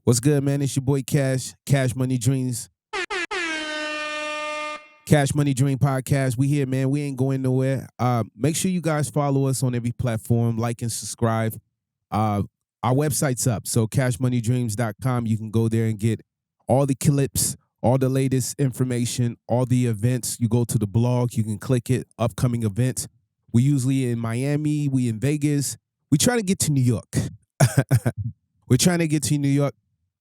What's good, man? It's your boy Cash, Cash Money Dreams. Cash Money Dream Podcast. We here, man. We ain't going nowhere. Make sure you guys follow us on every platform, like and subscribe. Our website's up, so cashmoneydreams.com. You can go there and get all the clips, all the latest information, all the events. You go to the blog, you can click it, upcoming events. We usually in Miami, we in Vegas. We try to get to New York. We're trying to get to New York.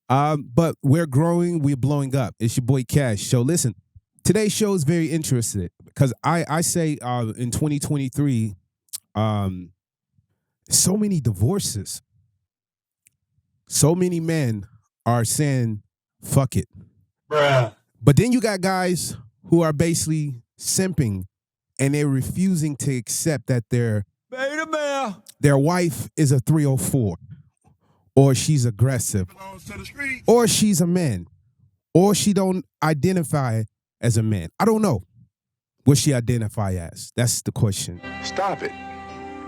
But we're growing, we're blowing up. It's your boy Cash. So listen, today's show is very interesting because I say in 2023, so many divorces. So many men are saying, fuck it. Bruh. But then you got guys who are basically simping and they're refusing to accept that their wife is a 304. Or she's aggressive, or she's a man, or she don't identify as a man. I don't know what she identify as. That's the question. Stop it.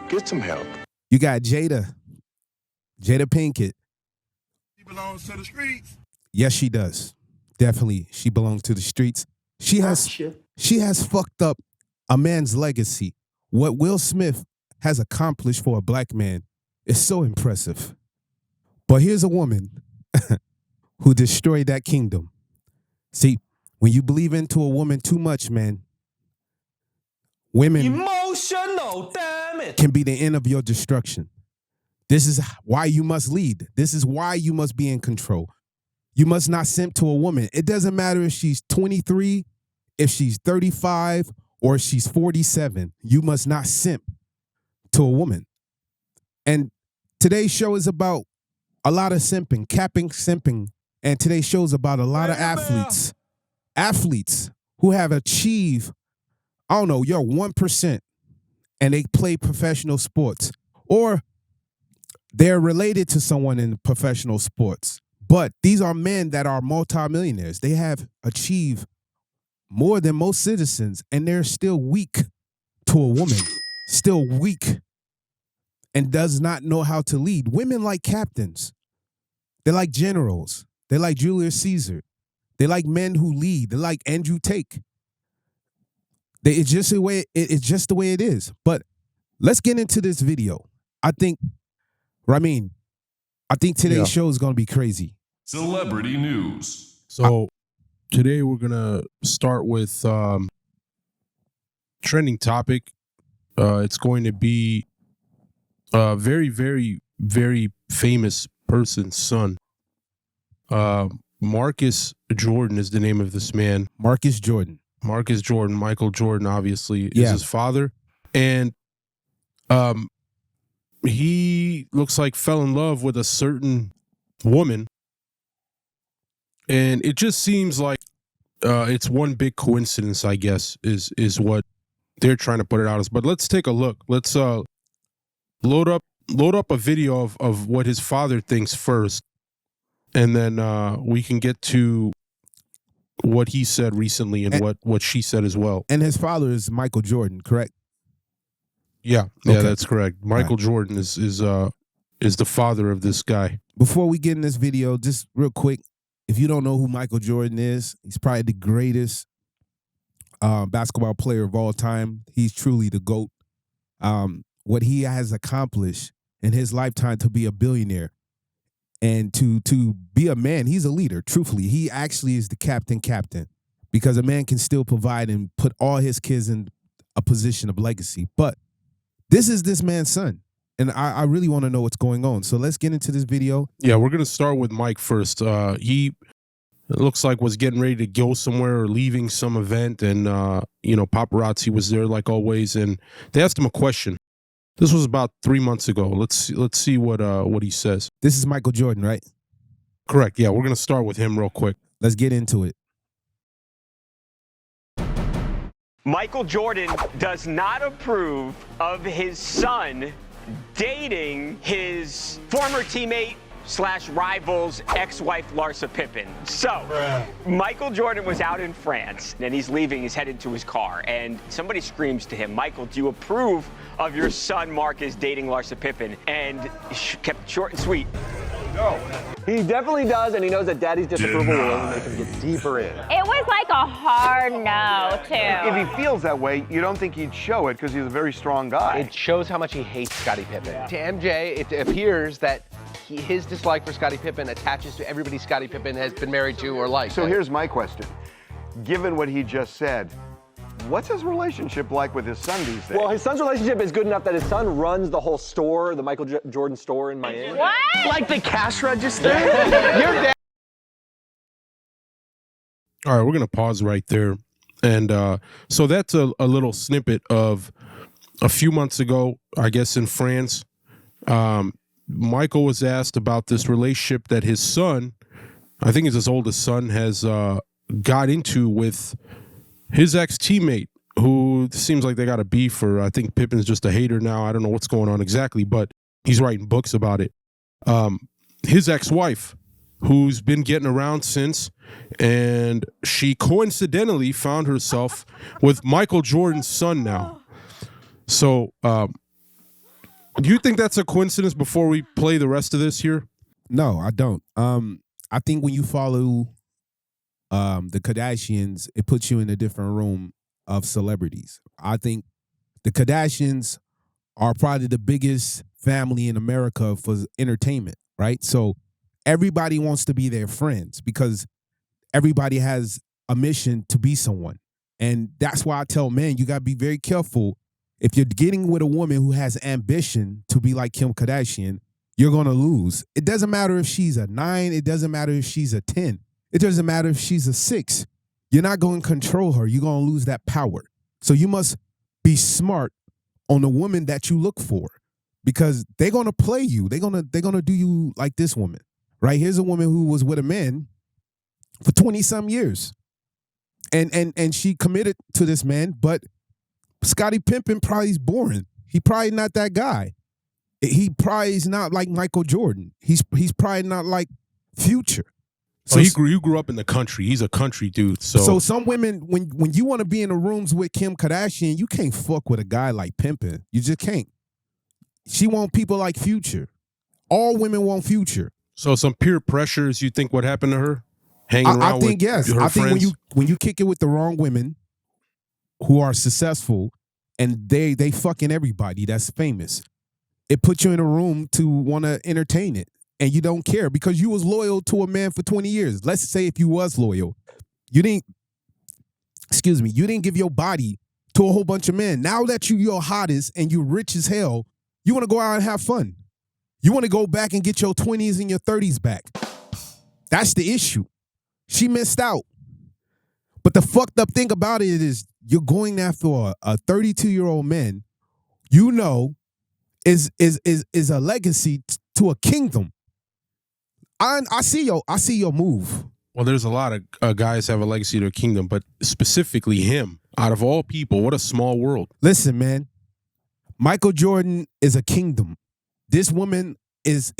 Get some help. You got Jada Pinkett. She belongs to the streets. Yes, she does. Definitely, she belongs to the streets. She has fucked up a man's legacy. What Will Smith has accomplished for a black man is so impressive. But here's a woman who destroyed that kingdom. See, when you believe into a woman too much, man, women Emotional, damn it. can be the end of your destruction. This is why you must lead. This is why you must be in control. You must not simp to a woman. It doesn't matter if she's 23, if she's 35, or if she's 47. You must not simp to a woman. And today's show is about a lot of simping, capping simping. And today's show is about a lot of athletes who have achieved, I don't know, you're 1% and they play professional sports or they're related to someone in professional sports. But these are men that are multimillionaires. They have achieved more than most citizens and they're still weak to a woman, still weak and does not know how to lead. Women like captains. They like generals. They like Julius Caesar. They like men who lead. They like Andrew Tate. It's just the way it is. But let's get into this video. I think today's show is going to be crazy. Celebrity news. So today we're going to start with trending topic. It's going to be a very, very, very famous person's son. Marcus Jordan is the name of this man. Marcus Jordan. Michael Jordan, obviously, is his father. And he looks like fell in love with a certain woman. And it just seems like it's one big coincidence, I guess, is what they're trying to put it out as. But let's take a look. Let's load up a video of what his father thinks first, and then we can get to what he said recently and what she said as well. And his father is Michael Jordan, correct? Yeah, Okay. That's correct. Michael Jordan is the father of this guy. Before we get in this video, just real quick, if you don't know who Michael Jordan is, he's probably the greatest basketball player of all time. He's truly the GOAT. What he has accomplished in his lifetime to be a billionaire and to be a man, he's a leader. Truthfully, he actually is the captain because a man can still provide and put all his kids in a position of legacy. But this is this man's son, and I really want to know what's going on. So let's get into this video. Yeah, we're going to start with Mike first. He looks like was getting ready to go somewhere or leaving some event, and paparazzi was there like always, and they asked him a question. This was about 3 months ago. Let's see what he says. This is Michael Jordan, right? Correct. Yeah, we're going to start with him real quick. Let's get into it. Michael Jordan does not approve of his son dating his former teammate / rival's ex-wife Larsa Pippen. So, Michael Jordan was out in France, and he's leaving, he's headed to his car, and somebody screams to him, Michael, do you approve of your son Marcus dating Larsa Pippen? And he kept it short and sweet. He definitely does, and he knows that Daddy's disapproval will only make him get deeper in. It was like a hard no, too. If he feels that way, you don't think he'd show it because he's a very strong guy. It shows how much he hates Scottie Pippen. To MJ, it appears that his dislike for Scottie Pippen attaches to everybody Scottie Pippen has been married to or liked. So here's my question. Given what he just said, what's his relationship like with his son these days? Well, his son's relationship is good enough that his son runs the whole store, the Michael Jordan store in Miami. What? like the cash register? Your dad. All right, we're going to pause right there. And so that's a little snippet of a few months ago, I guess in France. Michael was asked about this relationship that his son, I think it's his oldest son, has got into with his ex-teammate, who seems like they got a beef, or I think Pippen's just a hater now. I don't know what's going on exactly, but he's writing books about it. His ex-wife, who's been getting around since, and she coincidentally found herself with Michael Jordan's son now. So, do you think that's a coincidence before we play the rest of this here? No, I don't. I think when you follow the Kardashians, it puts you in a different room of celebrities. I think the Kardashians are probably the biggest family in America for entertainment, right? So everybody wants to be their friends because everybody has a mission to be someone. And that's why I tell men, you got to be very careful. If you're getting with a woman who has ambition to be like Kim Kardashian, you're going to lose. It doesn't matter if she's a 9. It doesn't matter if she's a 10. It doesn't matter if she's a 6. You're not going to control her. You're going to lose that power. So you must be smart on the woman that you look for, because they're going to play you. They're going to do you like this woman, right? Here's a woman who was with a man for 20-some years. And she committed to this man, but Scottie Pippen probably is boring. He probably not that guy. He probably is not like Michael Jordan. He's probably not like Future. So he grew up in the country. He's a country dude. So some women, when you want to be in the rooms with Kim Kardashian, you can't fuck with a guy like Pimpin. You just can't. She want people like Future. All women want Future. So some peer pressures, you think what happened to her? Hanging around I think with yes. her I think friends? when you kick it with the wrong women who are successful and they fucking everybody that's famous, it puts you in a room to want to entertain it. And you don't care because you was loyal to a man for 20 years. Let's say if you was loyal, you didn't give your body to a whole bunch of men. Now that you're hottest and you're rich as hell, you want to go out and have fun. You want to go back and get your 20s and your 30s back. That's the issue. She missed out. But the fucked up thing about it is you're going after a 32-year-old man, you know, is a legacy to a kingdom. I see your move. Well, there's a lot of guys have a legacy to a kingdom, but specifically him, out of all people, what a small world. Listen, man, Michael Jordan is a kingdom. This woman is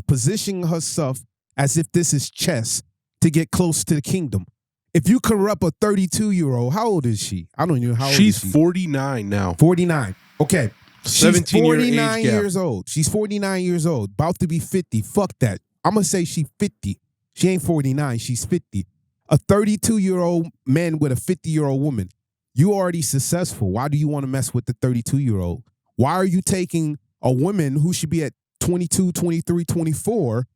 positioning herself as if this is chess to get close to the kingdom. If you corrupt a 32-year-old, how old is she? I don't even know how old She's is she. 49 now. 49. Okay. She's 17-year 49 age gap. years old. She's 49 years old, about to be 50. Fuck that. I'm going to say she's 50. She ain't 49. She's 50. A 32-year-old man with a 50-year-old woman. You already successful. Why do you want to mess with the 32-year-old? Why are you taking a woman who should be at 22, 23, 24,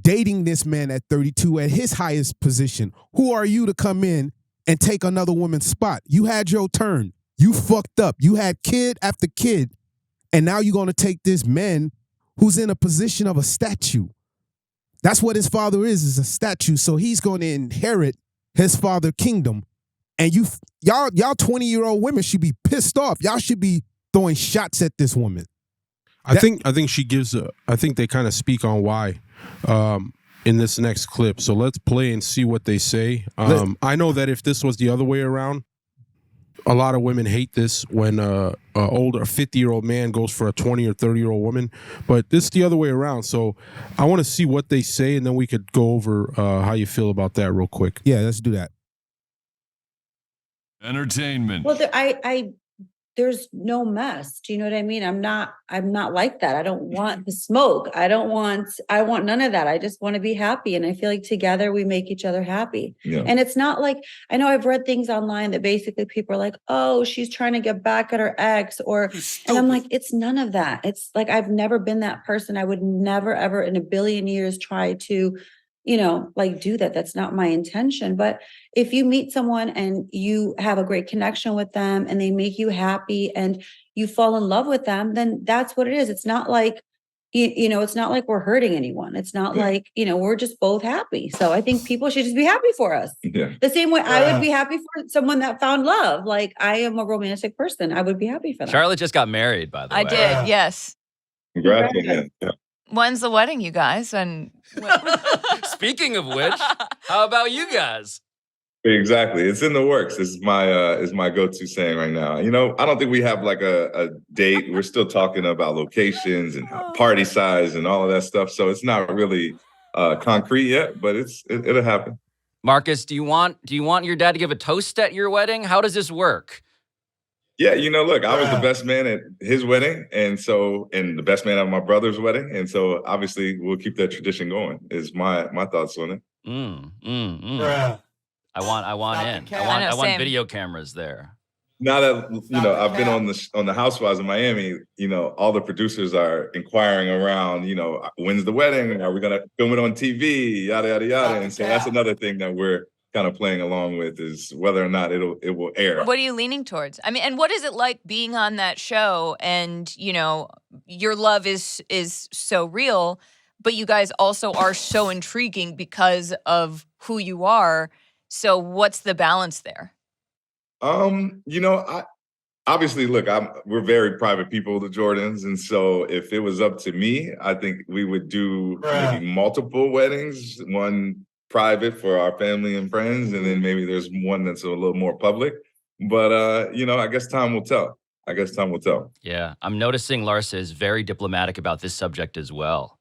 dating this man at 32 at his highest position? Who are you to come in and take another woman's spot? You had your turn. You fucked up. You had kid after kid. And now you're going to take this man who's in a position of a statue. That's what his father is a statue. So he's going to inherit his father's kingdom. And y'all 20-year-old women should be pissed off. Y'all should be throwing shots at this woman. I think she gives I think they kind of speak on why in this next clip. So let's play and see what they say. I know that if this was the other way around, a lot of women hate this when a 50-year-old man goes for a 20 or 30-year-old woman, but this is the other way around. So I want to see what they say, and then we could go over how you feel about that real quick. Yeah, let's do that. Entertainment. Well, I there's no mess. Do you know what I mean? I'm not like that. I don't want the smoke. I want none of that. I just want to be happy. And I feel like together we make each other happy. Yeah. And it's not like, I know I've read things online that basically people are like, oh, she's trying to get back at her ex, and I'm like, it's none of that. It's like, I've never been that person. I would never, ever in a billion years try to, like do that. That's not my intention. But if you meet someone and you have a great connection with them and they make you happy and you fall in love with them, then that's what it is. It's not like, it's not like we're hurting anyone. It's not like, we're just both happy. So I think people should just be happy for us. Yeah. The same way I would be happy for someone that found love. Like, I am a romantic person. I would be happy for them. Charlotte just got married, by the way. I did, yes. Congrats on that. Yeah. When's the wedding, you guys? And Speaking of which, how about you guys? Exactly. It's in the works. This is my go-to saying right now. I don't think we have like a date. We're still talking about locations and party size and all of that stuff. So it's not really concrete yet, but it'll happen. Marcus, do you want your dad to give a toast at your wedding? How does this work? Yeah, look, I was the best man at his wedding, and the best man at my brother's wedding, and so obviously we'll keep that tradition going. Is my thoughts on it. I want video cameras there. Now that I've been on the Housewives of Miami, all the producers are inquiring around, when's the wedding? Are we gonna film it on TV? Yada yada yada. And so that's another thing that we're kind of playing along with, is whether or not it will air. what are you leaning towards? I mean, and what is it like being on that show? And your love is so real, but you guys also are so intriguing because of who you are. So what's the balance there? I obviously, look, we're very private people, the Jordans, and so if it was up to me, I think we would do maybe multiple weddings, one private for our family and friends, and then maybe there's one that's a little more public. But I guess time will tell. Yeah, I'm noticing Larsa is very diplomatic about this subject as well.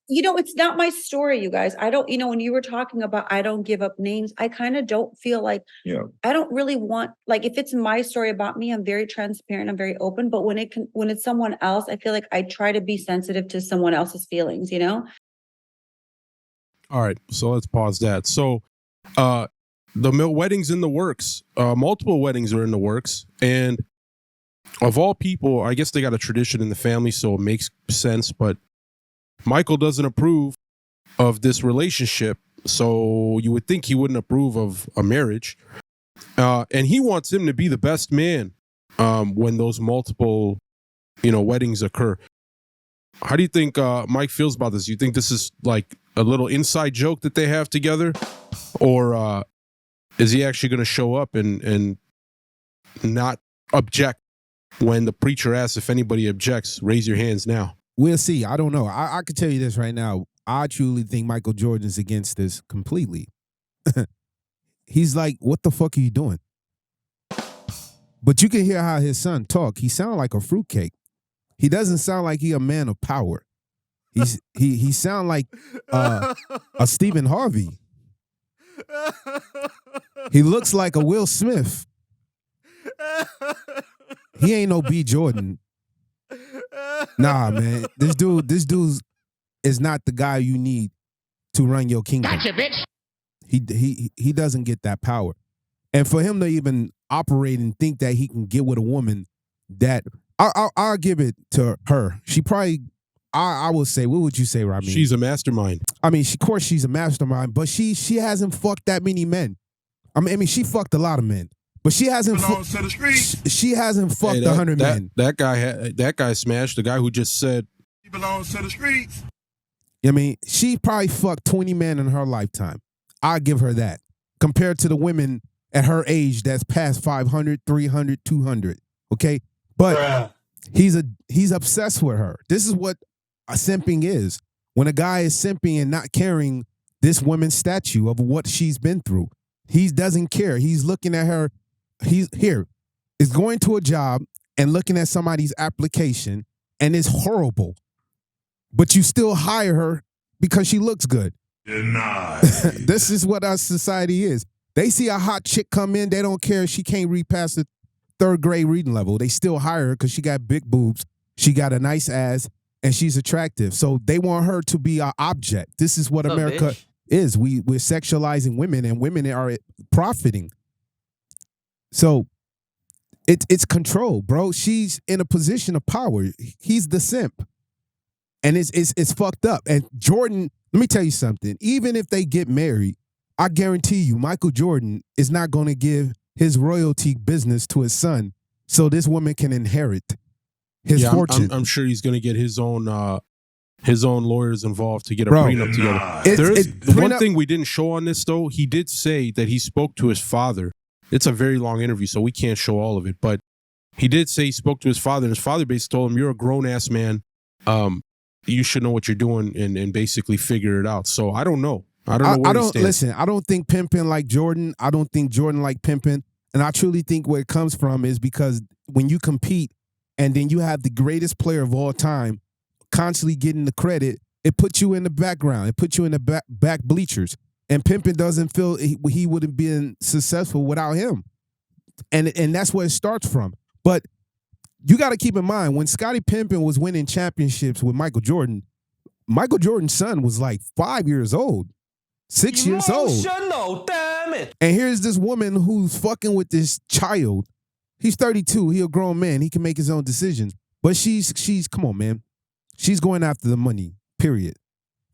It's not my story, you guys. I don't, when you were talking about I don't give up names, I kind of don't feel like, I don't really want, like, if it's my story about me, I'm very transparent, I'm very open. But when it's someone else, I feel like I try to be sensitive to someone else's feelings, All right, so let's pause that. So the wedding's in the works. Multiple weddings are in the works. And of all people, I guess they got a tradition in the family, so it makes sense. But Michael doesn't approve of this relationship, so you would think he wouldn't approve of a marriage. And he wants him to be the best man when those multiple, weddings occur. How do you think Mike feels about this? You think this is like a little inside joke that they have together? Or is he actually going to show up and not object when the preacher asks if anybody objects? Raise your hands now. We'll see. I don't know. I can tell you this right now. I truly think Michael Jordan's against this completely. He's like, what the fuck are you doing? But you can hear how his son talk. He sounds like a fruitcake. He doesn't sound like he a man of power. He sound like a Stephen Harvey. He looks like a Will Smith. He ain't no B. Jordan. Nah, man. This dude is not the guy you need to run your kingdom. Gotcha, bitch. He doesn't get that power. And for him to even operate and think that he can get with a woman that I'll give it to her. She probably, I would say, what would you say, Ramin? She's a mastermind. I mean, of course she's a mastermind, but she hasn't fucked that many men. I mean, she fucked a lot of men, but she hasn't. She hasn't fucked 100 men. That guy smashed the guy who just said He belongs to the streets. I mean, she probably fucked 20 men in her lifetime. I'll give her that. Compared to the women at her age that's past 500, 300, 200. Okay? But he's obsessed with her. This is what a simping is. When a guy is simping and not carrying this woman's statue of what she's been through. He doesn't care. He's looking at her. He's going to a job and looking at somebody's application, and it's horrible. But you still hire her because she looks good. Denied. This is what our society is. They see a hot chick come in, they don't care if she can't read past third grade reading level. They still hire her because she got big boobs, she got a nice ass, and she's attractive. So they want her to be an object. This is what America is. We're sexualizing women, and women are profiting. So it's control, bro. She's in a position of power. He's the simp. And it's fucked up. And Jordan, let me tell you something. Even if they get married, I guarantee you Michael Jordan is not going to give his royalty business to his son so this woman can inherit his fortune. I'm sure he's going to get his own lawyers involved to get a prenup together. One thing we didn't show on this, though, he did say that he spoke to his father. It's a very long interview, so we can't show all of it. But he did say he spoke to his father, and his father basically told him, you're a grown-ass man. You should know what you're doing and basically figure it out. So I don't know. I don't know where he stands. Listen, I don't think pimping like Jordan. I don't think Jordan like pimping. And I truly think where it comes from is because when you compete and then you have the greatest player of all time constantly getting the credit, it puts you in the background. It puts you in the back bleachers. And pimping doesn't feel he would have been successful without him. And that's where it starts from. But you got to keep in mind, when Scottie Pippen was winning championships with Michael Jordan's son was like 5 years old, 6 years old. Damn it. And here's this woman who's fucking with this child. He's 32. He's a grown man. He can make his own decisions. But she's come on, man. She's going after the money, period.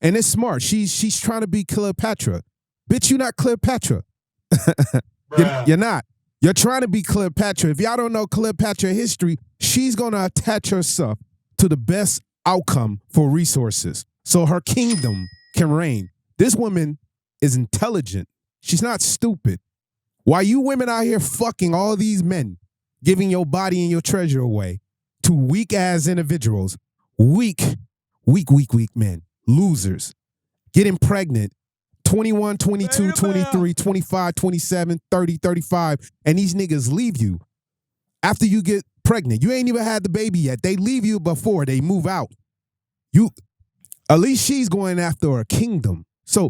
And it's smart. She's trying to be Cleopatra. Bitch, you're not Cleopatra. You're not. You're trying to be Cleopatra. If y'all don't know Cleopatra history, she's going to attach herself to the best outcome for resources so her kingdom can reign. This woman is intelligent. She's not stupid. Why you women out here fucking all these men, giving your body and your treasure away to weak-ass individuals, weak men, losers, getting pregnant, 21, 22, 23, 25, 27, 30, 35, and these niggas leave you after you get pregnant. You ain't even had the baby yet. They leave you before they move out. At least she's going after a kingdom. So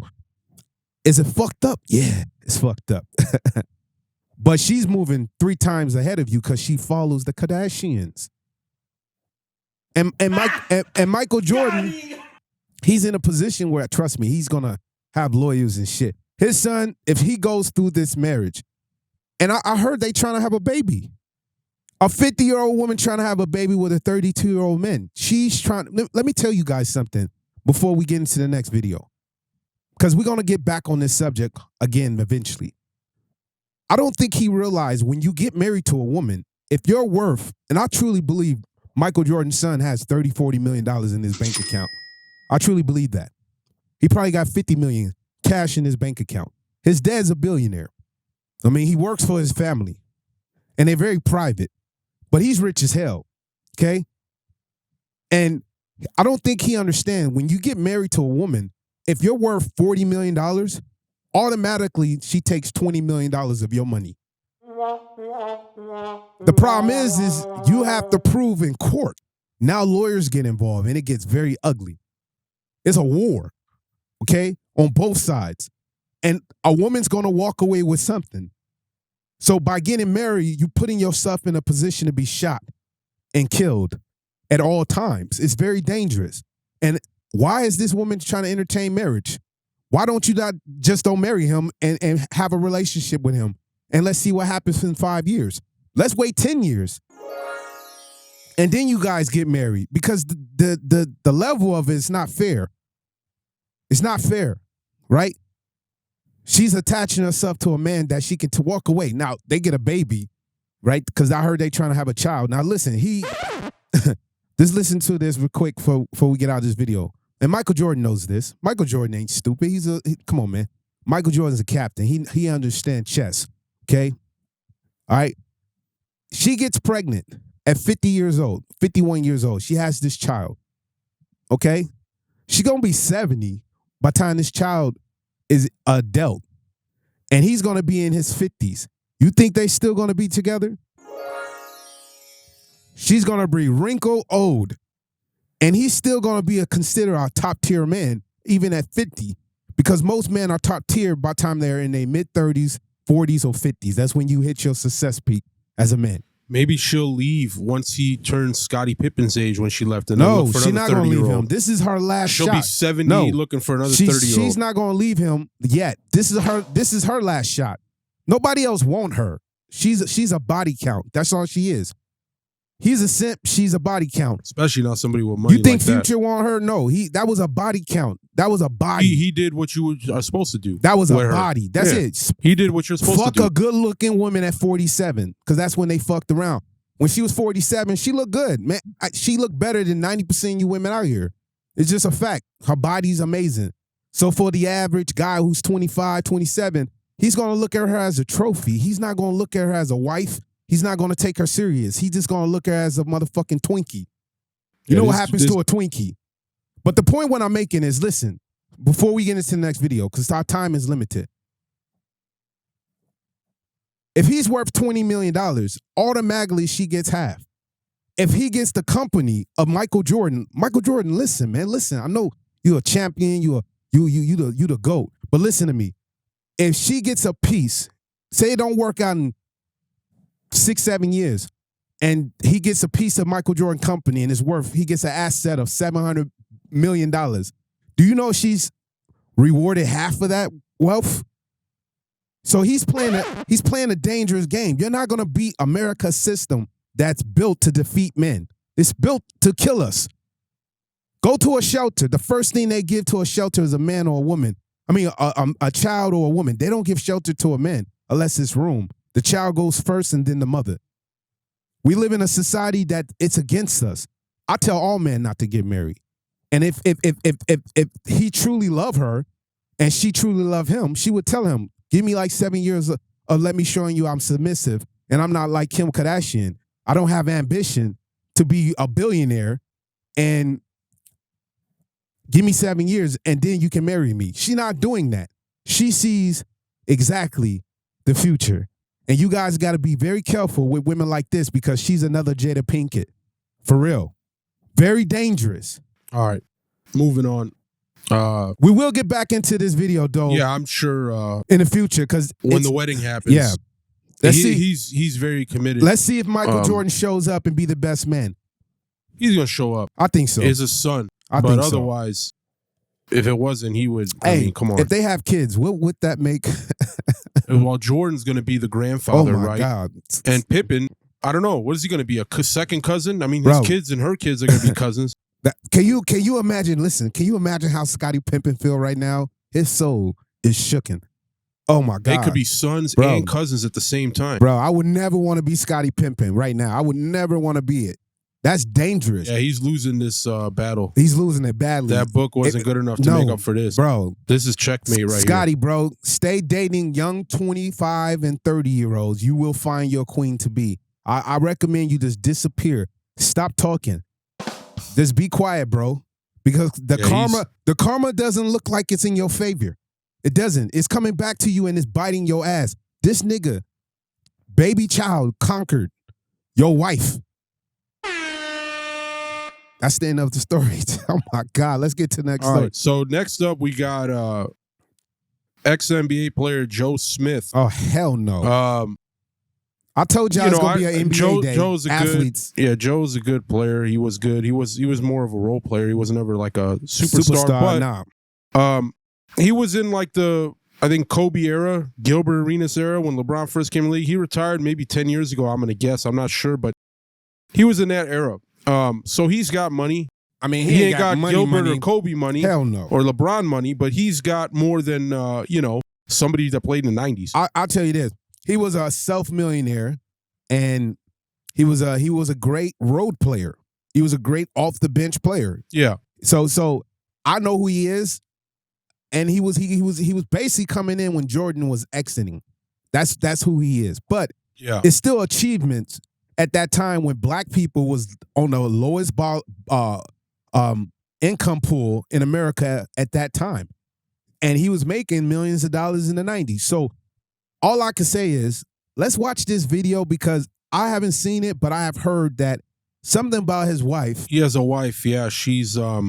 is it fucked up? Yeah, it's fucked up. But she's moving 3 times ahead of you because she follows the Kardashians. And Michael Jordan, he's in a position where, trust me, he's going to have lawyers and shit. His son, if he goes through this marriage, and I heard they trying to have a baby. A 50-year-old woman trying to have a baby with a 32-year-old man. She's trying. Let me tell you guys something before we get into the next video, because we're going to get back on this subject again eventually. I don't think he realized when you get married to a woman, if you're worth, and I truly believe Michael Jordan's son has $30-40 million in his bank account. I truly believe that. He probably got $50 million cash in his bank account. His dad's a billionaire. I mean, he works for his family, and they're very private, but he's rich as hell, okay? And I don't think he understands when you get married to a woman, if you're worth $40 million, automatically she takes $20 million of your money. The problem is you have to prove in court. Now lawyers get involved, and it gets very ugly. It's a war, okay, on both sides. And a woman's going to walk away with something. So by getting married, you're putting yourself in a position to be shot and killed at all times. It's very dangerous. And why is this woman trying to entertain marriage? Why don't you don't marry him and have a relationship with him? And let's see what happens in 5 years. Let's wait 10 years. And then you guys get married, because the level of it is not fair. It's not fair, right? She's attaching herself to a man that she can walk away. Now, they get a baby, right? Because I heard they trying to have a child. Now, listen, just listen to this real quick before we get out of this video. And Michael Jordan knows this. Michael Jordan ain't stupid. Come on, man. Michael Jordan's a captain. He understands chess, okay? All right? She gets pregnant at 50 years old, 51 years old. She has this child, okay? She's going to be 70 by the time this child is adult. And he's going to be in his 50s. You think they still going to be together? She's going to be wrinkle old. And he's still going to be considered a top-tier man, even at 50. Because most men are top-tier by the time they're in their mid-30s, 40s, or 50s. That's when you hit your success peak as a man. Maybe she'll leave once he turns Scottie Pippen's age when she left. And No, look for she's not another going to leave 30-year-old. him. This is her last She'll shot. be 70 No. looking for another 30-year-old. She's not going to leave him yet. This is her last shot. Nobody else want her. She's a body count. That's all she is. He's a simp. She's a body count. Especially not somebody with money. You think like that. Future want her? No. That was a body count. That was a body. He did what you are supposed to do. That was a with her. body. That's Yeah. it. He did what you're supposed Fuck to do. a good-looking woman at 47, because that's when they fucked around. When she was 47, she looked good, man. She looked better than 90% of you women out here. It's just a fact. Her body's amazing. So for the average guy who's 25, 27, he's going to look at her as a trophy. He's not going to look at her as a wife. He's not going to take her serious. He's just going to look at her as a motherfucking Twinkie. You know what happens to a Twinkie. But the point what I'm making is, listen, before we get into the next video, because our time is limited. If he's worth $20 million, automatically she gets half. If he gets the company of Michael Jordan, listen, man, listen. I know you're a champion, you the GOAT. But listen to me. If she gets a piece, say it don't work out in 6-7 years, and he gets a piece of Michael Jordan company and he gets an asset of $700 million. Do you know she's rewarded half of that wealth? So he's playing a dangerous game. You're not gonna beat America's system that's built to defeat men. It's built to kill us. Go to a shelter. The first thing they give to a shelter is a man or a woman. I mean, a child or a woman. They don't give shelter to a man unless it's room. The child goes first and then the mother. We live in a society that it's against us. I tell all men not to get married. And if he truly loved her and she truly loved him, she would tell him, give me like 7 years of let me showing you I'm submissive and I'm not like Kim Kardashian. I don't have ambition to be a billionaire, and give me 7 years and then you can marry me. She's not doing that. She sees exactly the future. And you guys got to be very careful with women like this, because she's another Jada Pinkett. For real. Very dangerous. All right. Moving on. We will get back into this video, though. Yeah, I'm sure. In the future, because when the wedding happens. Yeah. Let's see. He's very committed. Let's see if Michael Jordan shows up and be the best man. He's going to show up. I think so. It's his son. But otherwise, if it wasn't, he would. I mean, come on. If they have kids, what would that make? Well, Jordan's going to be the grandfather, oh my right? God. And Pippen, I don't know. What is he going to be? A second cousin? I mean, his kids and her kids are going to be cousins. Can you imagine? Listen, can you imagine how Scottie Pippen feel right now? His soul is shooken. Oh my God. They could be sons and cousins at the same time. Bro, I would never want to be Scottie Pippen right now. I would never want to be it. That's dangerous. Yeah, he's losing this battle. He's losing it badly. That book wasn't good enough to make up for this. Bro. This is checkmate right Scotty, here. bro, stay dating young 25 and 30-year-olds. You will find your queen to be. I recommend you just disappear. Stop talking. Just be quiet, bro. Because the karma doesn't look like it's in your favor. It doesn't. It's coming back to you and it's biting your ass. This nigga, baby child, conquered your wife. That's the end of the story. Oh my God. Let's get to the next story. Right, so next up we got ex-NBA player Joe Smith. Oh, hell no. I told y'all it's gonna be an NBA day. Joe's athletes. Joe's a good player. He was good. He was more of a role player. He was never like a superstar. Nah. He was in like I think Kobe era, Gilbert Arenas era, when LeBron first came in the league. He retired maybe 10 years ago, I'm gonna guess. I'm not sure, but he was in that era. So he's got money. I mean, he ain't got money, Gilbert or Kobe money. Hell no. Or LeBron money, but he's got more than somebody that played in the 90s. I'll tell you this. He was a self-millionaire, and he was a great road player. He was a great off-the-bench player. Yeah. So I know who he is, and he was basically coming in when Jordan was exiting. That's who he is. But it's still achievements at that time when black people was on the lowest income pool in America at that time. And he was making millions of dollars in the 90s. So all I can say is, let's watch this video, because I haven't seen it, but I have heard that something about his wife. He has a wife, yeah. She's, I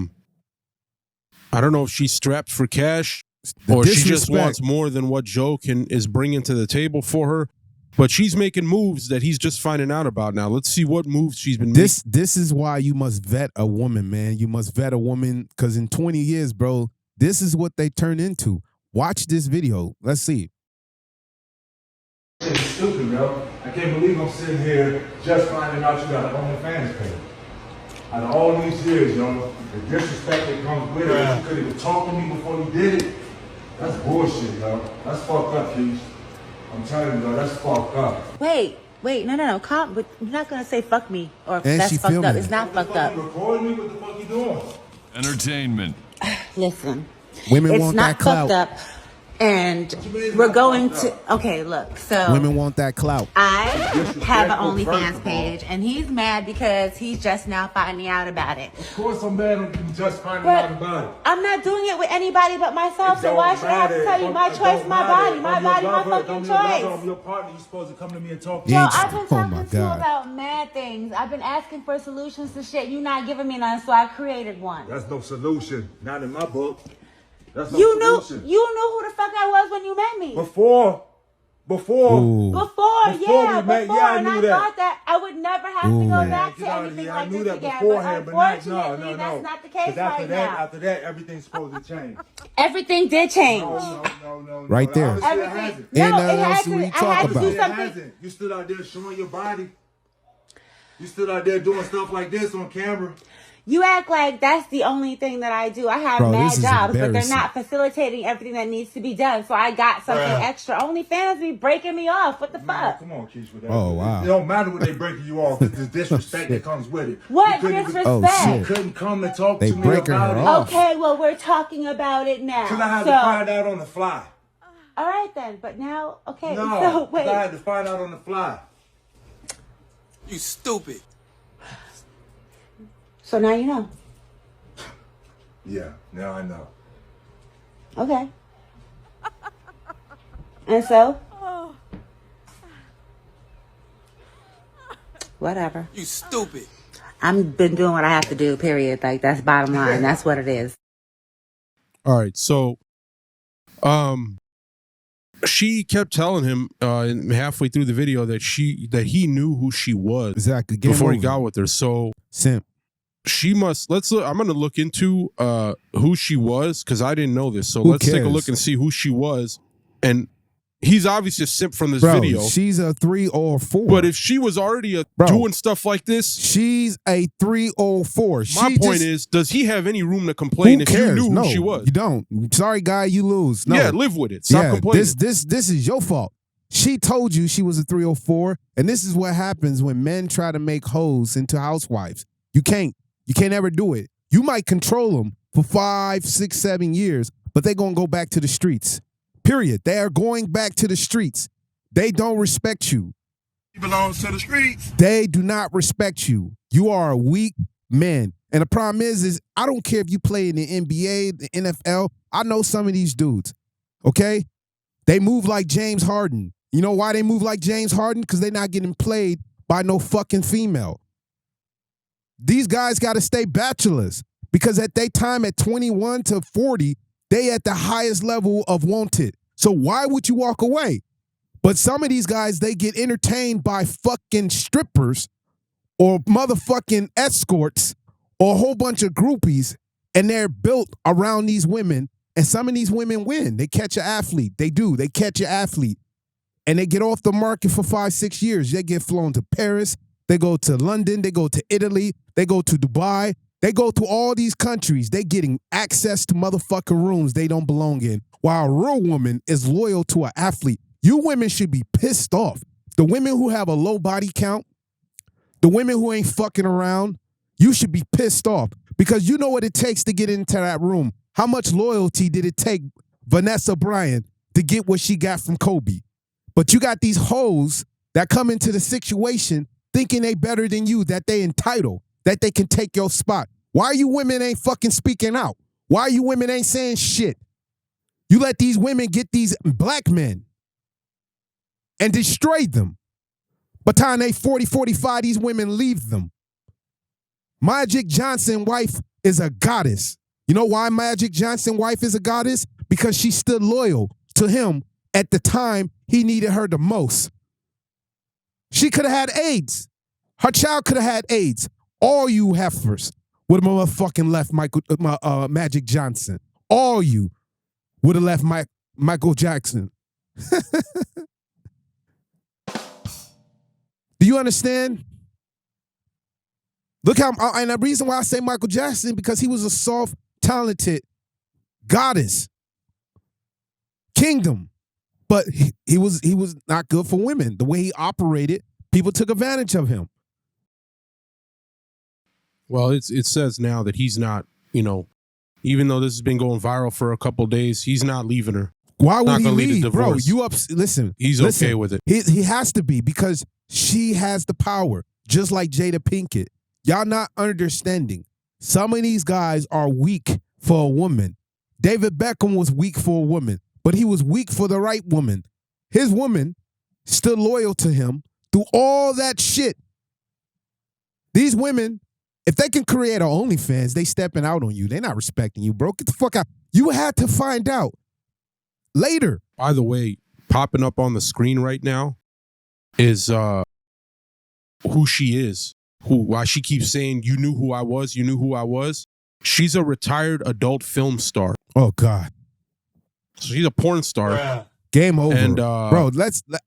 don't know if she's strapped for cash or she just wants more than what Joe is bringing to the table for her. But she's making moves that he's just finding out about now. Let's see what moves she's been making. This is why you must vet a woman, man. You must vet a woman because in 20 years, bro, this is what they turn into. Watch this video. Let's see. It's stupid, bro. I can't believe I'm sitting here just finding out you got an OnlyFans page. Out of all these years, yo, the disrespect that comes with it, you could even talk to me before you did it. That's bullshit, yo. That's fucked up, Keith. I'm telling you, yo, that's fucked up. Wait, no. Calm, but you're not gonna say fuck me or And that's she fucked up. filming It's it. not fucked up. Recording me? What the fuck you doing? Entertainment. Listen, Women it's want not that clout. fucked up, and we're going to. Okay, look. So Women want that clout. I have an OnlyFans page, and he's mad because he's just now finding out about it. Of course I'm mad I'm just finding out about it. I'm not doing it with anybody but myself, so why should I have to tell you my choice, my body, my fucking choice? I'm your partner. You're supposed to come to me and talk to Yo, me. I've been Oh talking my to you God. about mad things. I've been asking for solutions to shit. You not giving me none, so I created one. That's no solution. Not in my book. That's no You solution. knew who the fuck I was when you met me. Before, Ooh. Before, I and knew I that. thought that I would never have to go back to anything I like knew this that again. beforehand, But but not, unfortunately, no. that's not the case 'Cause after right that, now. after that, everything's supposed to change. Everything did change. No. Right there. Obviously it Everything. hasn't. No, Ain't nothing it else hasn't. we I talk had to about. do It something. hasn't. You stood out there showing your body. You stood out there doing stuff like this on camera. You act like that's the only thing that I do. I have Bro, mad this is jobs, but they're embarrassing. not facilitating everything that needs to be done. So I got something extra. OnlyFans be breaking me off. What the fuck? Come on, Keith, with that. Oh, wow. It don't matter when they breaking you off. It's the disrespect that comes with it. What You couldn't even- disrespect? Oh, shit. You couldn't come and talk They to me breaking about her it. off. Okay, well, we're talking about it now. Because I had so, to find out on the fly. all right then, but now, okay, No, so 'cause wait. I had to find out on the fly. You stupid. So now you know. Yeah, now I know. Okay. And so? Whatever. You stupid. I've been doing what I have to do, period. Like, that's bottom line. That's what it is. All right, so she kept telling him halfway through the video that he knew who she was Exactly. Game before he over. got with her. So Simp. she must. I'm going to look into who she was because I didn't know this. So Who let's take a cares? look and see who she was. And he's obviously a simp from this Bro, video. she's a 3 or 4. But if she was already Bro. doing stuff like this, she's a 3 or 4. my point is, does he have any room to complain who if cares? you knew No, who she was? You don't. Sorry, guy, you lose. No. Yeah, live with it. Stop complaining. This is your fault. She told you she was a 304, and this is what happens when men try to make hoes into housewives. You can't ever do it. You might control them for 5, 6, 7 years, but they're gonna go back to the streets. Period. They are going back to the streets. They don't respect you. He belongs to the streets. They do not respect you. You are a weak man. And the problem is I don't care if you play in the NBA, the NFL. I know some of these dudes, okay? They move like James Harden. You know why they move like James Harden? Because they're not getting played by no fucking female. These guys got to stay bachelors because at their time at 21 to 40, they at the highest level of wanted. So why would you walk away? But some of these guys, they get entertained by fucking strippers or motherfucking escorts or a whole bunch of groupies, and they're built around these women, and some of these women win. They catch an athlete. They do. They catch an athlete, and they get off the market for 5, 6 years. They get flown to Paris. They go to London. They go to Italy. They go to Dubai. They go to all these countries. They getting access to motherfucking rooms they don't belong in, while a real woman is loyal to an athlete. You women should be pissed off. The women who have a low body count, the women who ain't fucking around, you should be pissed off because you know what it takes to get into that room. How much loyalty did it take Vanessa Bryant to get what she got from Kobe? But you got these hoes that come into the situation thinking they better than you, that they entitled, that they can take your spot. Why you women ain't fucking speaking out? Why you women ain't saying shit? You let these women get these black men and destroy them. By the time they 40, 45, these women leave them. Magic Johnson wife is a goddess. You know why Magic Johnson wife is a goddess? Because she stood loyal to him at the time he needed her the most. She could have had AIDS. Her child could have had AIDS. All you heifers would have motherfucking left Magic Johnson. All you would have left Michael Jackson. Do you understand? Look how, and the reason why I say Michael Jackson, because he was a soft, talented goddess, kingdom, but he was not good for women. The way he operated, people took advantage of him. Well, it says now that he's not, even though this has been going viral for a couple of days, he's not leaving her. Why would he leave, bro? Listen. He's okay with it. He has to be, because she has the power, just like Jada Pinkett. Y'all not understanding. Some of these guys are weak for a woman. David Beckham was weak for a woman, but he was weak for the right woman. His woman stood loyal to him through all that shit. These women, if they can create an OnlyFans, they stepping out on you. They're not respecting you, bro. Get the fuck out. You had to find out later. By the way, popping up on the screen right now is who she is. Why she keeps saying, you knew who I was, you knew who I was. She's a retired adult film star. Oh, God. So she's a porn star. Yeah. Game over. And, bro,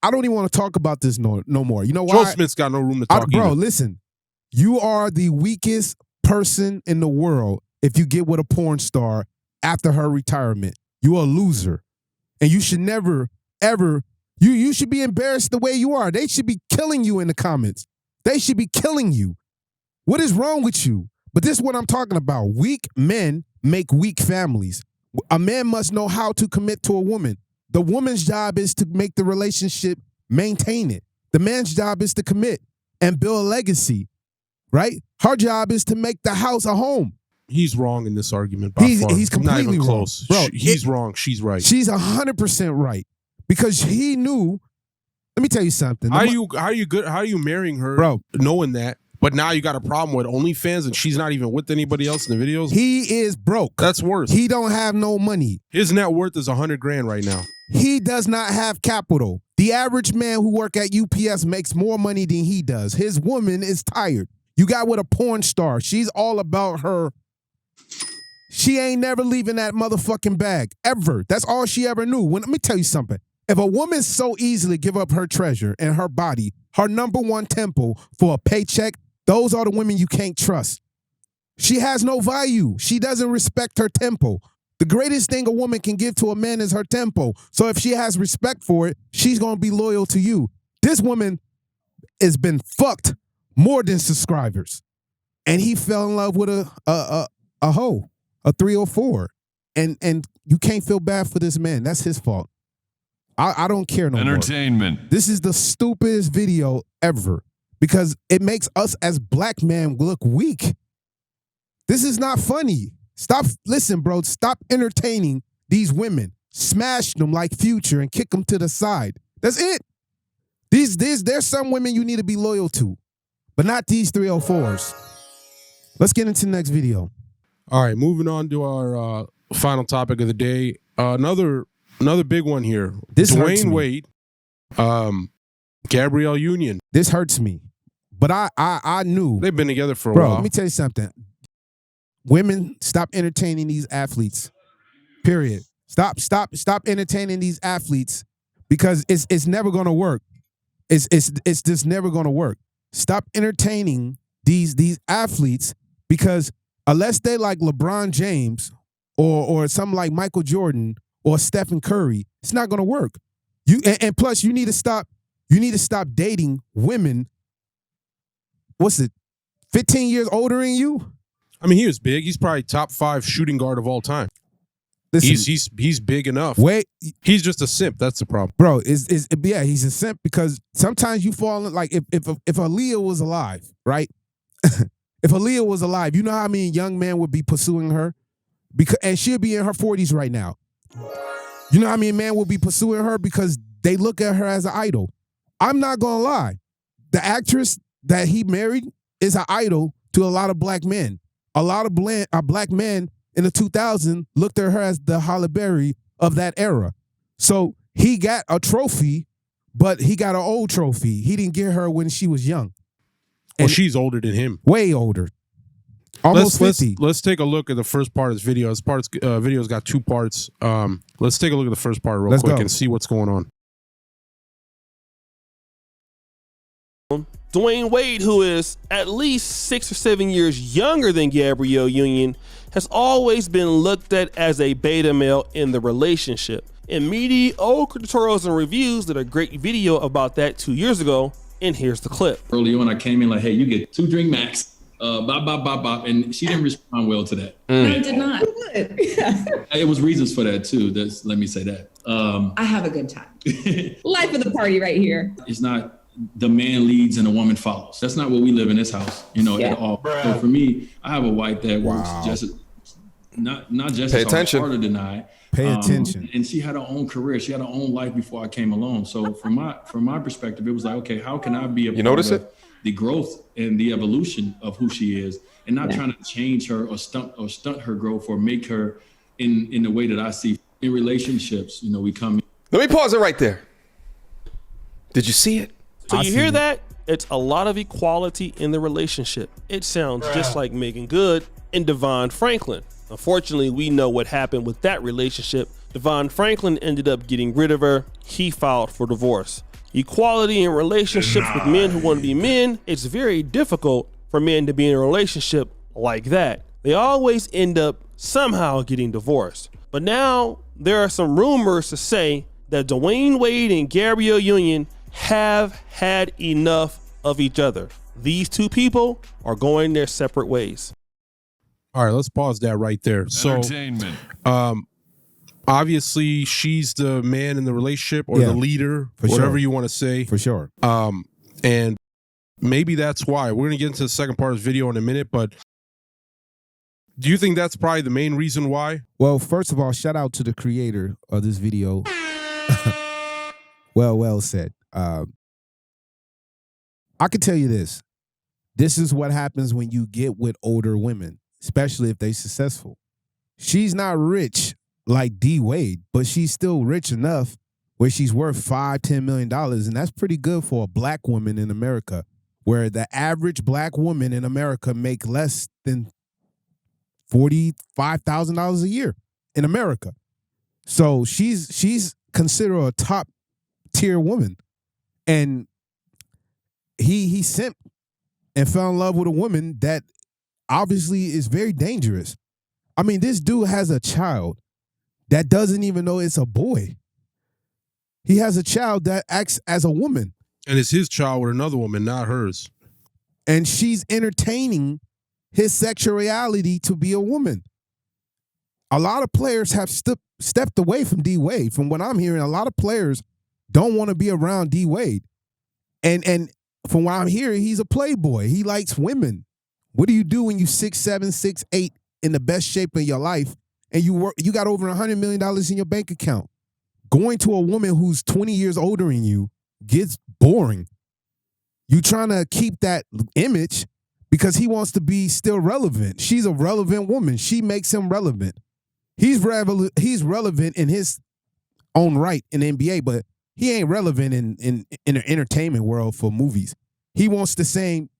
I don't even want to talk about this no more. You know why? Joe Smith's got no room to talk Bro, either. Listen. You are the weakest person in the world if you get with a porn star after her retirement. You're a loser. And you should never, ever, you should be embarrassed the way you are. They should be killing you in the comments. They should be killing you. What is wrong with you? But this is what I'm talking about. Weak men make weak families. A man must know how to commit to a woman. The woman's job is to make the relationship, maintain it. The man's job is to commit and build a legacy, right? Her job is to make the house a home. He's wrong in this argument by far. He's completely not even wrong. close. Bro, He's wrong. She's right. She's 100% right, because he knew. Let me tell you something. How are you marrying her, bro, knowing that? But now you got a problem with OnlyFans and she's not even with anybody else in the videos? He is broke. That's worse. He don't have no money. His net worth is $100,000 right now. He does not have capital. The average man who work at UPS makes more money than he does. His woman is tired. You got with a porn star. She's all about her. She ain't never leaving that motherfucking bag, ever. That's all she ever knew. Let me tell you something. If a woman so easily give up her treasure and her body, her number one temple for a paycheck, those are the women you can't trust. She has no value. She doesn't respect her temple. The greatest thing a woman can give to a man is her temple. So if she has respect for it, she's going to be loyal to you. This woman has been fucked more than subscribers. And he fell in love with a hoe, a 304. And you can't feel bad for this man. That's his fault. I don't care no more. Entertainment. This is the stupidest video ever, because it makes us as black men look weak. This is not funny. Listen, bro, stop entertaining these women. Smash them like Future and kick them to the side. That's it. There's some women you need to be loyal to, but not these 304s. Let's get into the next video. All right, moving on to our final topic of the day. Another big one here. This hurts Dwayne me. Wade, Gabrielle Union. This hurts me, but I knew they've been together for a bro. while. Let me tell you something. Women, stop entertaining these athletes. Period. Stop entertaining these athletes, because it's never gonna work. It's just never gonna work. Stop entertaining these athletes, because unless they like LeBron James or something like Michael Jordan or Stephen Curry, it's not gonna work. And plus you need to stop dating women. What's it? 15 years older than you? I mean, he was big. He's probably top 5 shooting guard of all time. Listen, he's big enough. Wait, he's just a simp. That's the problem, bro. Yeah, he's a simp, because sometimes you fall in, like if Aaliyah was alive, right? If Aaliyah was alive, you know how many young men would be pursuing her, and she'll be in her 40s right now. You know how many men will be pursuing her because they look at her as an idol. I'm not gonna lie, the actress that he married is an idol to a lot of black men. A lot of black men in the 2000s looked at her as the Halle Berry of that era. So he got a trophy, But he got an old trophy. He didn't get her when she was young. Well, she's older than him. Way older. Almost 50. Let's take a look at the first part of this video. This video's got 2 parts. Let's take a look at the first part real quick and see what's going on. Dwayne Wade, who is at least 6 or 7 years younger than Gabrielle Union, has always been looked at as a beta male in the relationship. And mediocre tutorials and reviews did a great video about that 2 years ago, and here's the clip. Early on, I came in like, hey, you get 2 drink max, bop, and she didn't respond well to that. I did not. It was reasons for that too. Let me say that. I have a good time. Life of the party right here. It's not the man leads and the woman follows. That's not what we live in this house, at all. So for me, I have a wife that works just not just Pay as attention. harder than I. Pay attention. And she had her own career. She had her own life before I came along. So from my perspective, it was like, okay, how can I be a part of the growth and the evolution of who she is, and not trying to change her or stunt her growth or make her in the way that I see in relationships. We come. Let me pause it right there. Did you see it? So you hear that? It's a lot of equality in the relationship. It sounds just like Megan Good and Devon Franklin. Unfortunately, we know what happened with that relationship. Devon Franklin ended up getting rid of her. He filed for divorce. Equality in relationships with men who want to be men, it's very difficult for men to be in a relationship like that. They always end up somehow getting divorced. But now there are some rumors to say that Dwayne Wade and Gabrielle Union have had enough of each other. These 2 people are going their separate ways. All right, let's pause that right there. So, obviously, she's the man in the relationship or the leader, whatever you want to say. For sure. And maybe that's why. We're going to get into the second part of this video in a minute, but do you think that's probably the main reason why? Well, first of all, shout out to the creator of this video. Well said. I can tell you this. This is what happens when you get with older women, especially if they're successful. She's not rich like D Wade, but she's still rich enough where she's worth $5-10 million. And that's pretty good for a black woman in America, where the average black woman in America make less than $45,000 a year in America. So she's considered a top tier woman. And he simped and fell in love with a woman that obviously is very dangerous. I mean, this dude has a child that doesn't even know it's a boy. He has a child that acts as a woman. And it's his child with another woman, not hers. And she's entertaining his sexuality to be a woman. A lot of players have stepped away from D Wade. From what I'm hearing, a lot of players don't want to be around D Wade. And from what I'm hearing, he's a playboy. He likes women. What do you do when you 6'7", 6'8", in the best shape of your life, and you got over $100 million in your bank account? Going to a woman who's 20 years older than you gets boring. You trying to keep that image because he wants to be still relevant. She's a relevant woman. She makes him relevant. He's relevant in his own right in the NBA, but he ain't relevant in the entertainment world for movies. He wants the same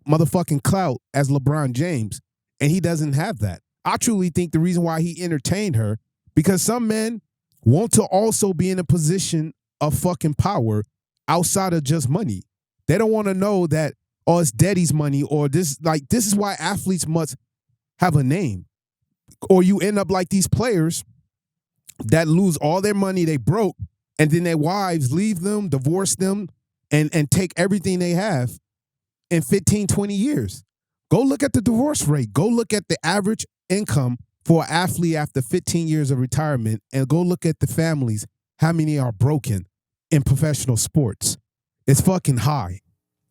motherfucking clout as LeBron James, and he doesn't have that. I truly think the reason why he entertained her, because some men want to also be in a position of fucking power outside of just money. They don't want to know that, oh, it's daddy's money, or this is why athletes must have a name. Or you end up like these players that lose all their money, they broke, and then their wives leave them, divorce them, and take everything they have in 15, 20 years. Go look at the divorce rate. Go look at the average income for an athlete after 15 years of retirement, and go look at the families, how many are broken in professional sports. It's fucking high.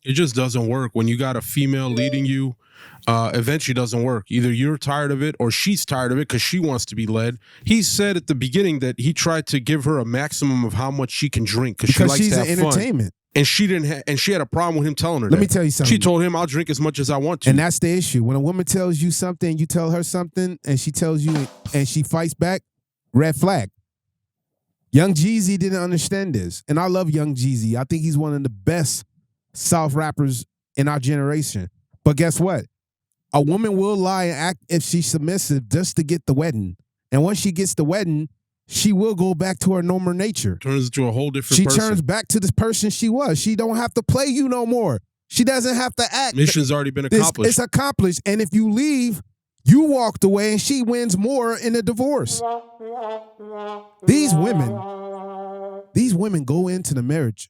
It just doesn't work. When you got a female leading you, eventually doesn't work. Either you're tired of it or she's tired of it because she wants to be led. He said at the beginning that he tried to give her a maximum of how much she can drink because she likes she's to have an fun. entertainment. And she didn't. And she had a problem with him telling her that. Let me tell you something. She told him, "I'll drink as much as I want to." And that's the issue. When a woman tells you something, you tell her something, and she tells you, and she fights back, red flag. Young Jeezy didn't understand this. And I love Young Jeezy. I think he's one of the best South rappers in our generation. But guess what? A woman will lie and act if she's submissive just to get the wedding. And once she gets the wedding, she will go back to her normal nature. Turns into a whole different She person. turns back to the person she was. She don't have to play you no more. She doesn't have to act. Mission's already been accomplished. It's accomplished. And if you leave, you walked away and she wins more in a divorce. These women go into the marriage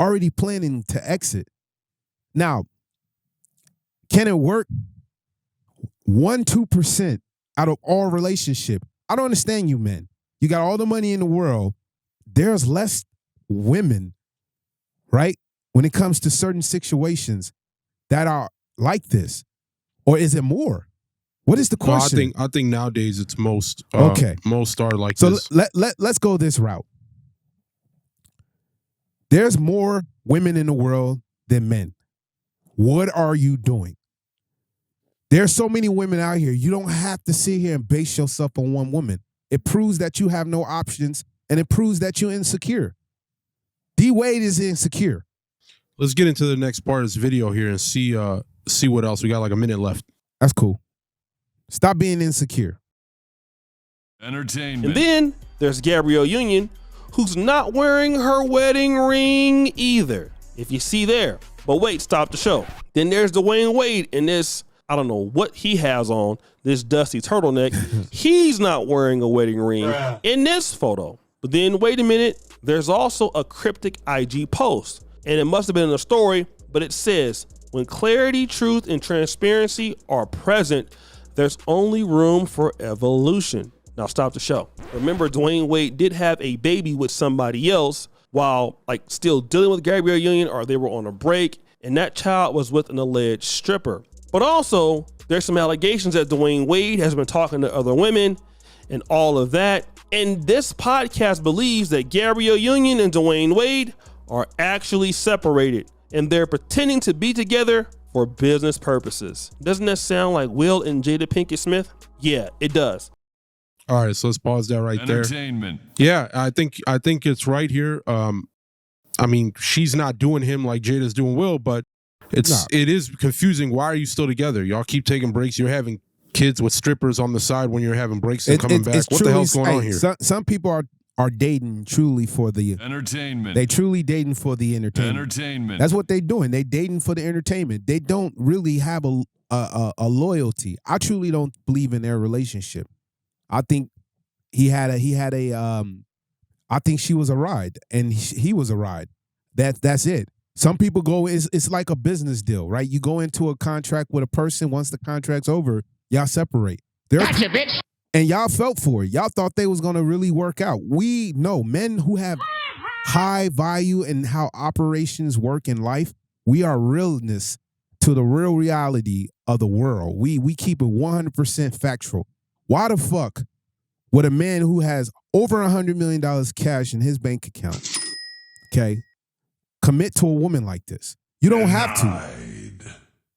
already planning to exit. Now, can it work? 1-2% out of all relationship. I don't understand you men. You got all the money in the world. There's less women, right? When it comes to certain situations that are like this. Or is it more? What is the question? I think nowadays it's most okay. Most are like so this. Let's go this route. There's more women in the world than men. What are you doing? There's so many women out here. You don't have to sit here and base yourself on one woman. It proves that you have no options, and it proves that you're insecure. D Wade is insecure. Let's get into the next part of this video here and see what else. We got like a minute left. That's cool. Stop being insecure. Entertainment. And then there's Gabrielle Union, who's not wearing her wedding ring either, if you see there. But wait, stop the show. Then there's Dwayne Wade in this, I don't know what he has on, this dusty turtleneck. He's not wearing a wedding ring in this photo. But then wait a minute, there's also a cryptic IG post. And it must have been in a story, but it says, when clarity, truth, and transparency are present, there's only room for evolution. Now stop the show. Remember, Dwayne Wade did have a baby with somebody else while like still dealing with Gabrielle Union, or they were on a break, and that child was with an alleged stripper. But also, there's some allegations that Dwayne Wade has been talking to other women and all of that. And this podcast believes that Gabrielle Union and Dwayne Wade are actually separated, and they're pretending to be together for business purposes. Doesn't that sound like Will and Jada Pinkett Smith? Yeah, it does. All right, so let's pause that right there. Entertainment. Yeah, I think it's right here. I mean, she's not doing him like Jada's doing Will, but it is confusing. Why are you still together? Y'all keep taking breaks. You're having kids with strippers on the side when you're having breaks and coming back. What the hell's going on here? Some people are dating truly for the entertainment. They truly dating for the entertainment. That's what they doing. They dating for the entertainment. They don't really have a loyalty. I truly don't believe in their relationship. I think I think she was a ride and he was a ride. That's it. Some people go, it's like a business deal, right? You go into a contract with a person. Once the contract's over, y'all separate. Gotcha, bitch. And y'all felt for it. Y'all thought they was going to really work out. We know men who have high value in how operations work in life. We are realness to the real reality of the world. We keep it 100% factual. Why the fuck would a man who has over $100 million cash in his bank account, okay, commit to a woman like this? You don't have to.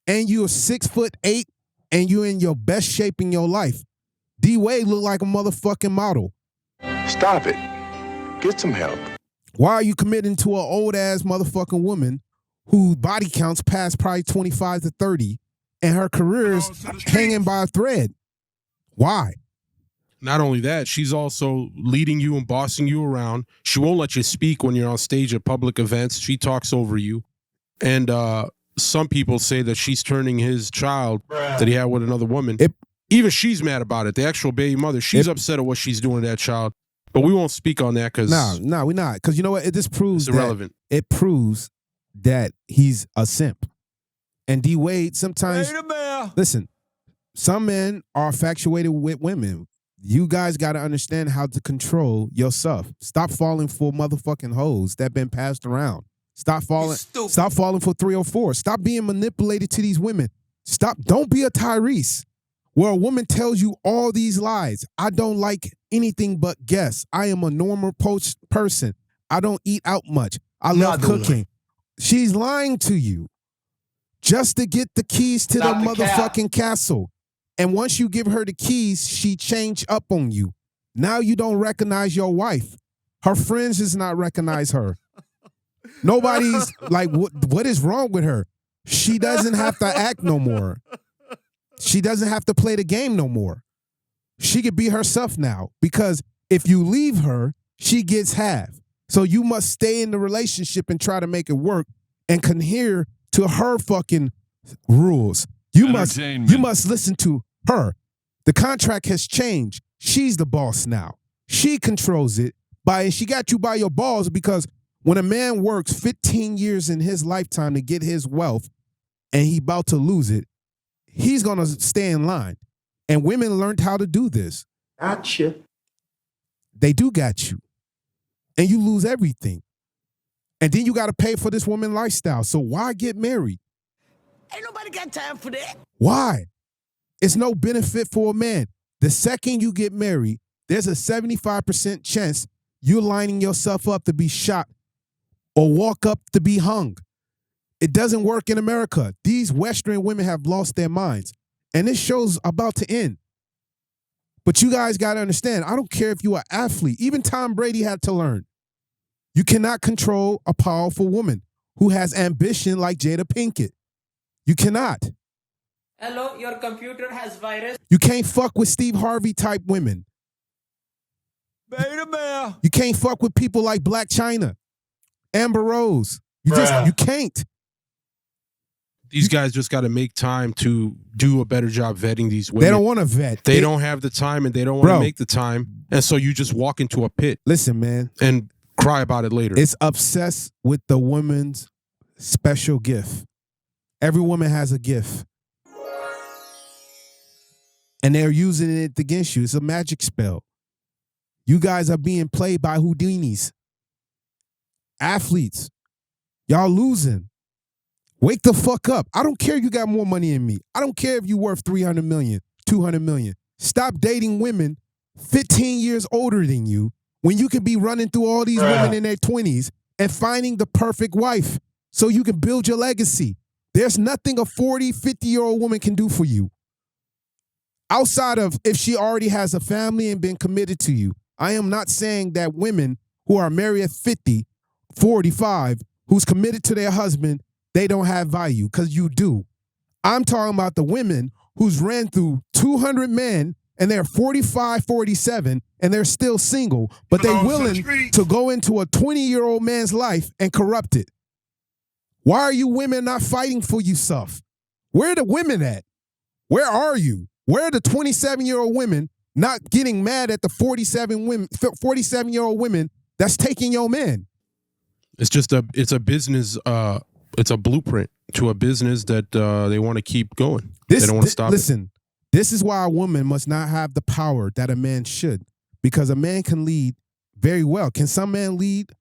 And you're 6'8" and you're in your best shape in your life. D Wade look like a motherfucking model. Stop it. Get some help. Why are you committing to an old ass motherfucking woman whose body counts past probably 25 to 30 and her career is hanging by a thread? Why? Not only that, she's also leading you and bossing you around. She won't let you speak when you're on stage at public events. She talks over you. And some people say that she's turning his child that he had with another woman. Even she's mad about it. The actual baby mother, she's upset at what she's doing to that child. But we won't speak on that because no, we're not. Because you know what? This proves it's irrelevant. It proves that he's a simp. And D Wade sometimes listen. Some men are infatuated with women. You guys got to understand how to control yourself. Stop falling for motherfucking hoes that been passed around. Stop falling for 3 or 4. Stop being manipulated to these women. Stop. Don't be a Tyrese where a woman tells you all these lies. I don't like anything but guests. I am a normal person. I don't eat out much. I love cooking. She's lying to you just to get the keys to the motherfucking castle. And once you give her the keys, she change up on you. Now you don't recognize your wife. Her friends does not recognize her. Nobody's like, what is wrong with her? She doesn't have to act no more. She doesn't have to play the game no more. She could be herself now, because if you leave her, she gets half. So you must stay in the relationship and try to make it work and adhere to her fucking rules. You must listen to her. The contract has changed. She's the boss now. She controls it. She got you by your balls, because when a man works 15 years in his lifetime to get his wealth and he about to lose it, he's going to stay in line. And women learned how to do this. Gotcha. They do got you. And you lose everything. And then you got to pay for this woman lifestyle. So why get married? Ain't nobody got time for that. Why? It's no benefit for a man. The second you get married, there's a 75% chance you're lining yourself up to be shot or walk up to be hung. It doesn't work in America. These Western women have lost their minds. And this show's about to end. But you guys got to understand, I don't care if you're an athlete. Even Tom Brady had to learn. You cannot control a powerful woman who has ambition like Jada Pinkett. You cannot. Hello, your computer has virus. You can't fuck with Steve Harvey type women. Beta bear. You can't fuck with people like Black China, Amber Rose. You can't. These guys just got to make time to do a better job vetting these women. They don't want to vet. They don't have the time, and they don't want to make the time. And so you just walk into a pit. Listen, man. And cry about it later. It's obsessed with the woman's special gift. Every woman has a gift. And they're using it against you. It's a magic spell. You guys are being played by Houdinis. Athletes. Y'all losing. Wake the fuck up. I don't care if you got more money than me. I don't care if you're worth 300 million, 200 million. Stop dating women 15 years older than you when you can be running through all these women in their 20s and finding the perfect wife so you can build your legacy. There's nothing a 40, 50-year-old woman can do for you. Outside of if she already has a family and been committed to you. I am not saying that women who are married at 50, 45, who's committed to their husband, they don't have value, because you do. I'm talking about the women who's ran through 200 men and they're 45, 47, and they're still single, but they're willing to go into a 20-year-old man's life and corrupt it. Why are you women not fighting for yourself? Where are the women at? Where are you? Where are the 27-year-old women not getting mad at the 47-year-old women that's taking your men? It's a business. It's a blueprint to a business that they want to keep going. They don't want to stop. Listen, this is why a woman must not have the power that a man should, because a man can lead very well. Can some man lead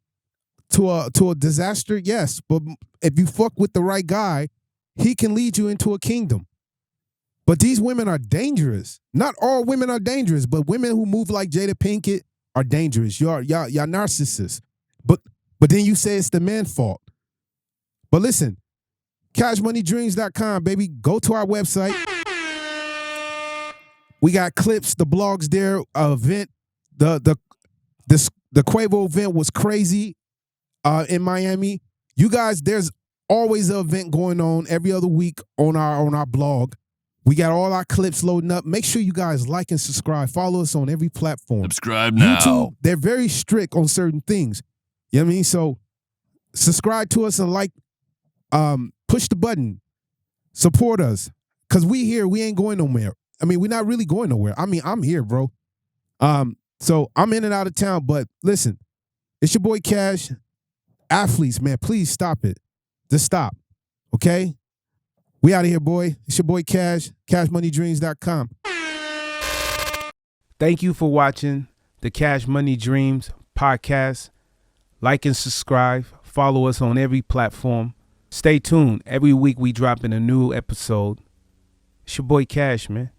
to a disaster? Yes, but if you fuck with the right guy, he can lead you into a kingdom. But these women are dangerous. Not all women are dangerous, but women who move like Jada Pinkett are dangerous. Y'all narcissists. But then you say it's the man's fault. But listen, cashmoneydreams.com, baby. Go to our website. We got clips, the blogs there, event. The Quavo event was crazy in Miami. You guys, there's always an event going on every other week on our blog. We got all our clips loading up. Make sure you guys like and subscribe. Follow us on every platform. Subscribe now. YouTube, they're very strict on certain things. You know what I mean? So subscribe to us and push the button. Support us. Because we here, we ain't going nowhere. I mean, we're not really going nowhere. I mean, I'm here, bro. So I'm in and out of town, but listen, it's your boy Cash. Athletes, man, please stop it. Just stop, okay? We out of here, boy. It's your boy Cash, cashmoneydreams.com. Thank you for watching the Cash Money Dreams podcast. Like and subscribe. Follow us on every platform. Stay tuned. Every week we drop in a new episode. It's your boy Cash, man.